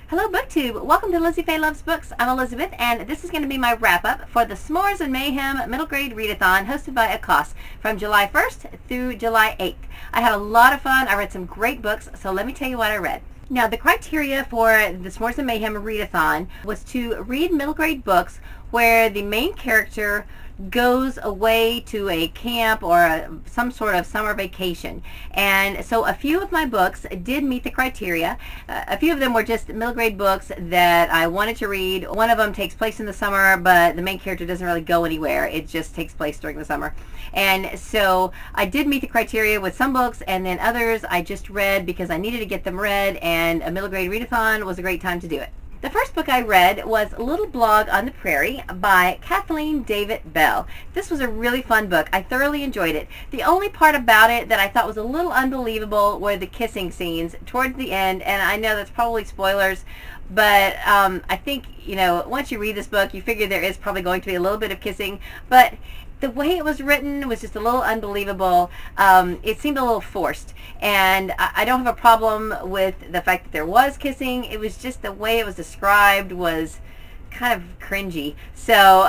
Hello BookTube! Welcome to Lizzie Faye Loves Books. I'm Elizabeth, and this is going to be my wrap-up for the S'mores and Mayhem Middle Grade Readathon hosted by Akoss from July 1st through July 8th. I had a lot of fun. I read some great books, so let me tell you what I read. Now, the criteria for the S'mores and Mayhem Readathon was to read middle grade books where the main character goes away to a camp or some sort of summer vacation. And so a few of my books did meet the criteria. A few of them were just middle grade books that I wanted to read. One of them takes place in the summer, but the main character doesn't really go anywhere. It just takes place during the summer. And so I did meet the criteria with some books, and then others I just read because I needed to get them read, and a middle grade readathon was a great time to do it. The first book I read was Little Blog on the Prairie by Cathleen Davitt Bell. This was a really fun book. I thoroughly enjoyed it. The only part about it that I thought was a little unbelievable were the kissing scenes towards the end, and I know that's probably spoilers, but I think, you know, once you read this book, you figure there is probably going to be a little bit of kissing, but the way it was written was just a little unbelievable. It seemed a little forced, and I don't have a problem with the fact that there was kissing. It was just the way it was described was kind of cringy. So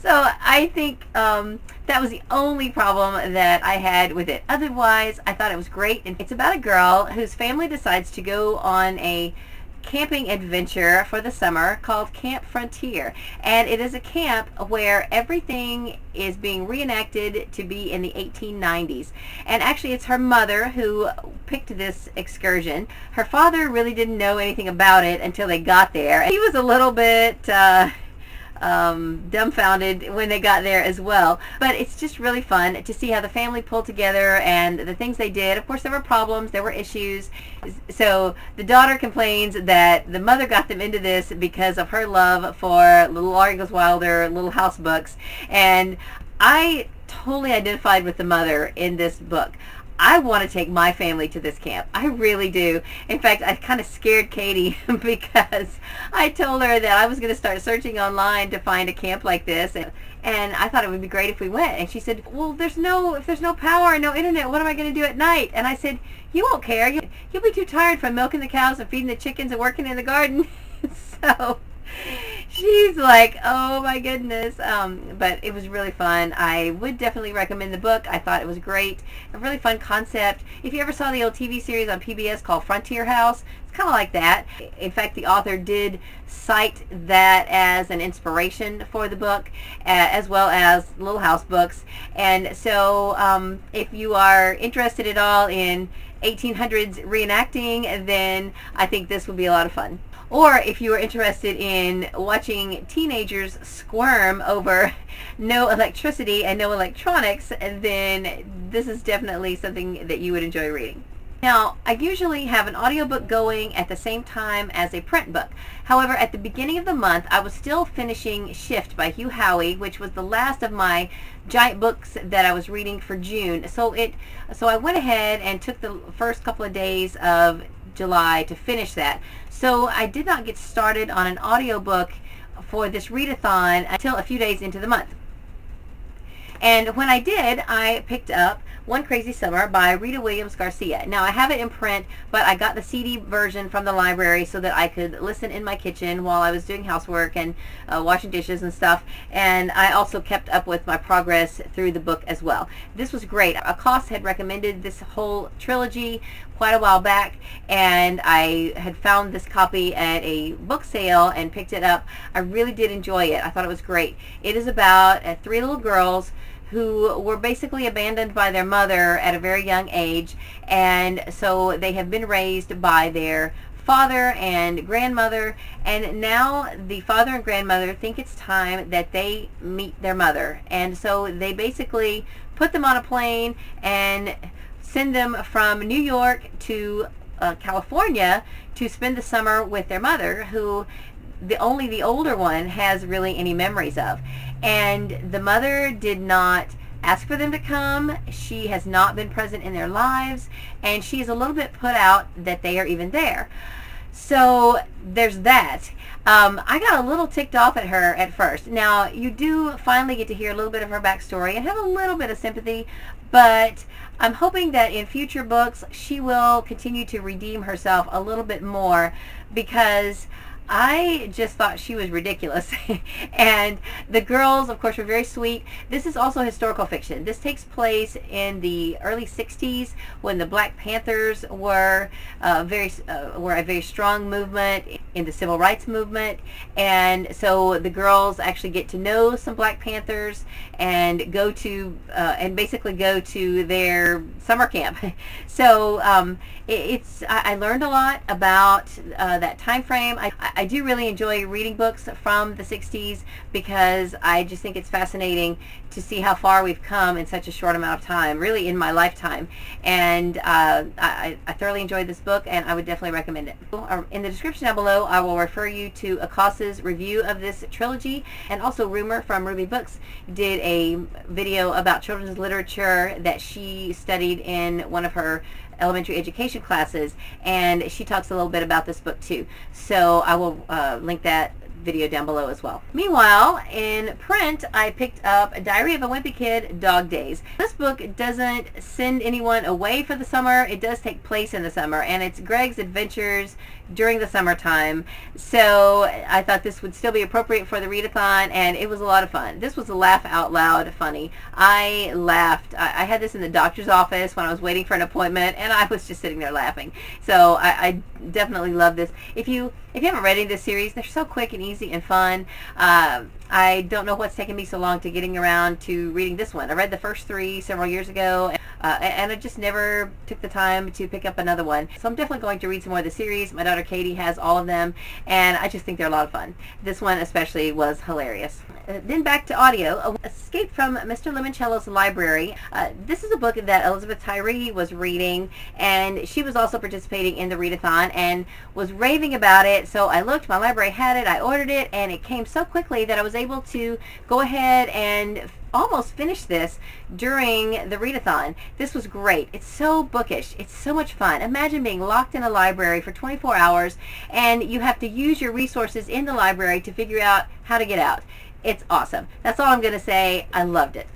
so I think that was the only problem that I had with it. Otherwise, I thought it was great. And it's about a girl whose family decides to go on a camping adventure for the summer called Camp Frontier, and it is a camp where everything is being reenacted to be in the 1890s. And actually it's her mother who picked this excursion. Her father really didn't know anything about it until they got there. He was a little bit dumbfounded when they got there as well, but it's just really fun to see how the family pulled together and the things they did. Of course, there were problems, there were issues. So the daughter complains that the mother got them into this because of her love for Little Laura Goes Wilder, Little House books, and I totally identified with the mother in this book. I want to take my family to this camp. I really do. In fact, I kind of scared Katie because I told her that I was going to start searching online to find a camp like this, and I thought it would be great if we went. And she said, well, if there's no power and no internet, what am I going to do at night? And I said, you won't care. You'll be too tired from milking the cows and feeding the chickens and working in the garden. So she's like, oh my goodness. But it was really fun. I would definitely recommend the book. I thought it was great. A really fun concept. If you ever saw the old TV series on PBS called Frontier House, it's kind of like that. In fact, the author did cite that as an inspiration for the book, as well as Little House books. And so if you are interested at all in 1800s reenacting, then I think this would be a lot of fun. Or if you are interested in watching teenagers squirm over no electricity and no electronics, then this is definitely something that you would enjoy reading. Now, I usually have an audiobook going at the same time as a print book. However, at the beginning of the month, I was still finishing Shift by Hugh Howey, which was the last of my giant books that I was reading for June. So I went ahead and took the first couple of days of July to finish that. So I did not get started on an audiobook for this readathon until a few days into the month. And when I did, I picked up One Crazy Summer by Rita Williams-Garcia. Now, I have it in print, but I got the CD version from the library so that I could listen in my kitchen while I was doing housework and washing dishes and stuff. And I also kept up with my progress through the book as well. This was great. Akoss had recommended this whole trilogy quite a while back, and I had found this copy at a book sale and picked it up. I really did enjoy it. I thought it was great. It is about three little girls who were basically abandoned by their mother at a very young age, and so they have been raised by their father and grandmother, and now the father and grandmother think it's time that they meet their mother, and so they basically put them on a plane and send them from New York to California to spend the summer with their mother, who only the older one has really any memories of. And the mother did not ask for them to come. She has not been present in their lives, and she's a little bit put out that they are even there. So there's that. I got a little ticked off at her at first. Now, you do finally get to hear a little bit of her backstory and have a little bit of sympathy, but I'm hoping that in future books she will continue to redeem herself a little bit more, because I just thought she was ridiculous. And the girls, of course, were very sweet. This is also historical fiction. This takes place in the early 60s when the Black Panthers were a very strong movement in the civil rights movement. And so the girls actually get to know some Black Panthers and go to basically go to their summer camp. So I learned a lot about that time frame. I do really enjoy reading books from the 60s because I just think it's fascinating to see how far we've come in such a short amount of time, really in my lifetime. And I thoroughly enjoyed this book, and I would definitely recommend it. In the description down below, I will refer you to Akoss's review of this trilogy, and also Rumor from Ruby Books did a video about children's literature that she studied in one of her elementary education classes, and she talks a little bit about this book too. So I will link that video down below as well. Meanwhile, in print, I picked up Diary of a Wimpy Kid, Dog Days. This book doesn't send anyone away for the summer. It does take place in the summer, and it's Greg's adventures during the summertime. So I thought this would still be appropriate for the readathon, and it was a lot of fun. This was a laugh out loud funny. I laughed. I had this in the doctor's office when I was waiting for an appointment, and I was just sitting there laughing. So I definitely love this. If you haven't read any of this series, they're so quick and easy and fun. I don't know what's taken me so long to getting around to reading this one. I read the first 3 several years ago, and I just never took the time to pick up another one. So I'm definitely going to read some more of the series. My daughter Katie has all of them, and I just think they're a lot of fun. This one especially was hilarious. Then back to audio. Escape from Mr. Lemoncello's Library. This is a book that Elizabeth Tyree was reading, and she was also participating in the readathon and was raving about it. So I looked, my library had it, I ordered it, and it came so quickly that I was able to go ahead and almost finish this during the readathon. This was great. It's so bookish. It's so much fun. Imagine being locked in a library for 24 hours and you have to use your resources in the library to figure out how to get out. It's awesome. That's all I'm going to say. I loved it.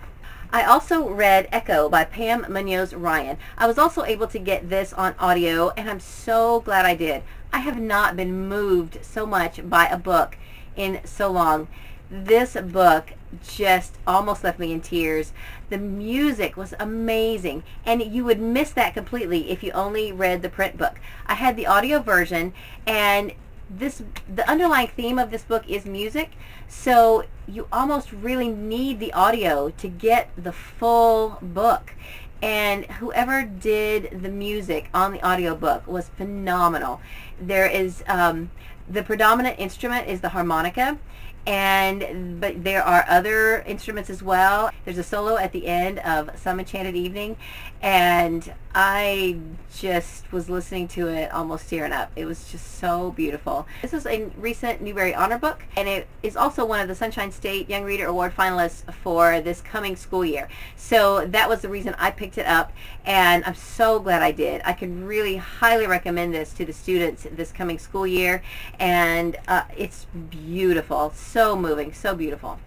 I also read Echo by Pam Muñoz Ryan. I was also able to get this on audio, and I'm so glad I did. I have not been moved so much by a book in so long. This book just almost left me in tears. The music was amazing, and you would miss that completely if you only read the print book. I had the audio version, and the underlying theme of this book is music, so you almost really need the audio to get the full book. And whoever did the music on the audiobook was phenomenal. There is the predominant instrument is the harmonica, but there are other instruments as well. There's a solo at the end of Some Enchanted Evening, and I just was listening to it almost tearing up. It was just so beautiful. This is a recent Newbery Honor book, and it is also one of the Sunshine State Young Reader Award finalists for this coming school year. So that was the reason I picked it up, and I'm so glad I did. I can really highly recommend this to the students this coming school year, and it's beautiful. So moving, so beautiful.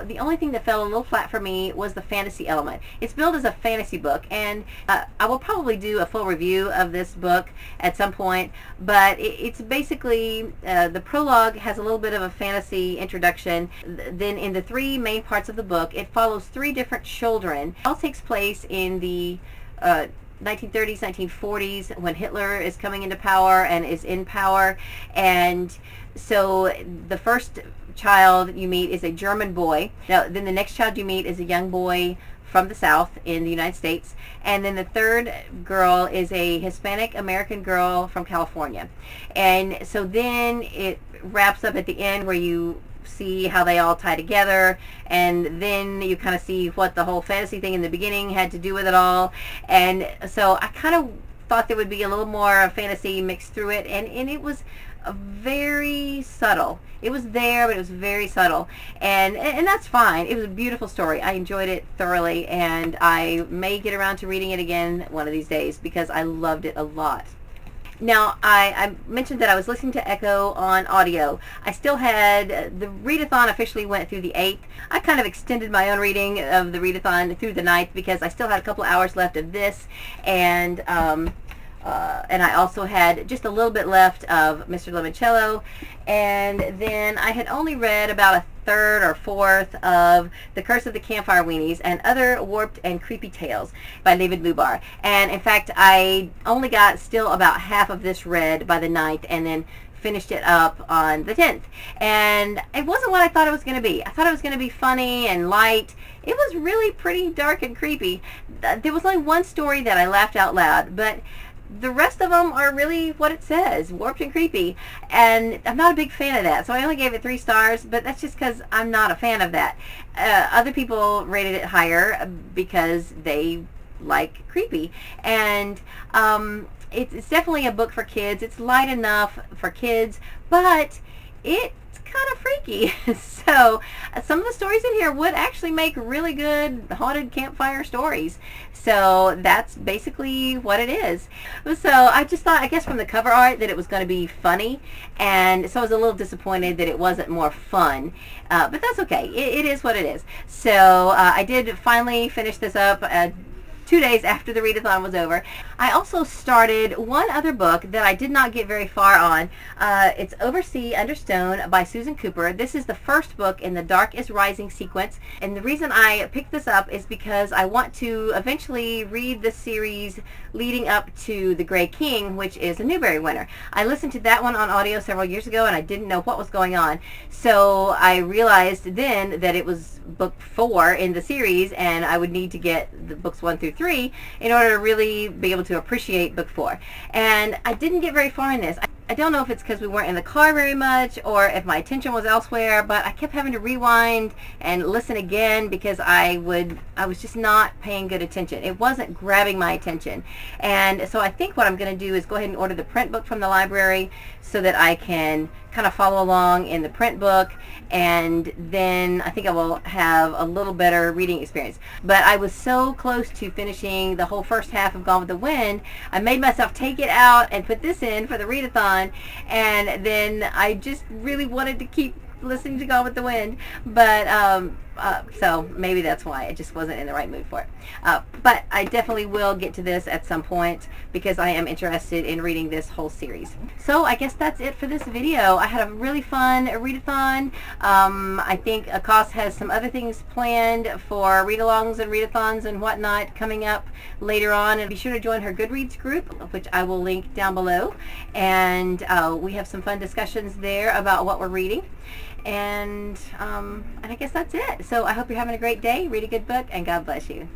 The only thing that fell a little flat for me was the fantasy element. It's billed as a fantasy book, and I will probably do a full review of this book at some point, but it's basically, the prologue has a little bit of a fantasy introduction. Then in the 3 main parts of the book, it follows 3 different children. It all takes place in the 1930s, 1940s, when Hitler is coming into power and is in power. And so the first child you meet is a German boy. Now, then the next child you meet is a young boy from the South in the United States. And then the third girl is a Hispanic American girl from California. And so then it wraps up at the end where you see how they all tie together, and then you kind of see what the whole fantasy thing in the beginning had to do with it all. And so I kind of thought there would be a little more fantasy mixed through it, and it was very subtle. It was there, but it was very subtle, and that's fine. It was a beautiful story. I enjoyed it thoroughly, and I may get around to reading it again one of these days because I loved it a lot. Now, I mentioned that I was listening to Echo on audio. I still had, the Readathon officially went through the 8th. I kind of extended my own reading of the Readathon through the 9th because I still had a couple hours left of this, and I also had just a little bit left of Mr. Lemoncello, and then I had only read about a third or fourth of The Curse of the Campfire Weenies and Other Warped and Creepy Tales by David Lubar. And in fact, I only got still about half of this read by the 9th, and then finished it up on the 10th. And it wasn't what I thought it was going to be. I thought it was going to be funny and light. It was really pretty dark and creepy. There was only one story that I laughed out loud, but the rest of them are really what it says, warped and creepy, and I'm not a big fan of that, so I only gave it 3 stars, but that's just because I'm not a fan of that. Other people rated it higher because they like creepy, and it's definitely a book for kids. It's light enough for kids, but it's kind of freaky. So some of the stories in here would actually make really good haunted campfire stories. So that's basically what it is. So I just thought, I guess from the cover art, that it was going to be funny, and so I was a little disappointed that it wasn't more fun. But that's okay. It is what it is. So I did finally finish this up 2 days after the readathon was over. I also started one other book that I did not get very far on. It's Oversea Under Stone by Susan Cooper. This is the first book in the Dark is Rising sequence, and the reason I picked this up is because I want to eventually read the series leading up to The Grey King, which is a Newbery winner. I listened to that one on audio several years ago, and I didn't know what was going on. So I realized then that it was book 4 in the series, and I would need to get the books 1 through 3 in order to really be able to appreciate book 4. And I didn't get very far in this. I don't know if it's because we weren't in the car very much or if my attention was elsewhere, but I kept having to rewind and listen again because I was just not paying good attention. It wasn't grabbing my attention. And so I think what I'm going to do is go ahead and order the print book from the library so that I can kind of follow along in the print book, and then I think I will have a little better reading experience. But I was so close to finishing the whole first half of Gone with the Wind, I made myself take it out and put this in for the readathon, and then I just really wanted to keep listening to Gone with the Wind, but so maybe that's why I just wasn't in the right mood for it. But I definitely will get to this at some point because I am interested in reading this whole series. So I guess that's it for this video. I had a really fun readathon. I think Akoss has some other things planned for read-alongs and readathons and whatnot coming up later on, and be sure to join her Goodreads group, which I will link down below, and we have some fun discussions there about what we're reading. And I guess that's it. So I hope you're having a great day. Read a good book, and God bless you.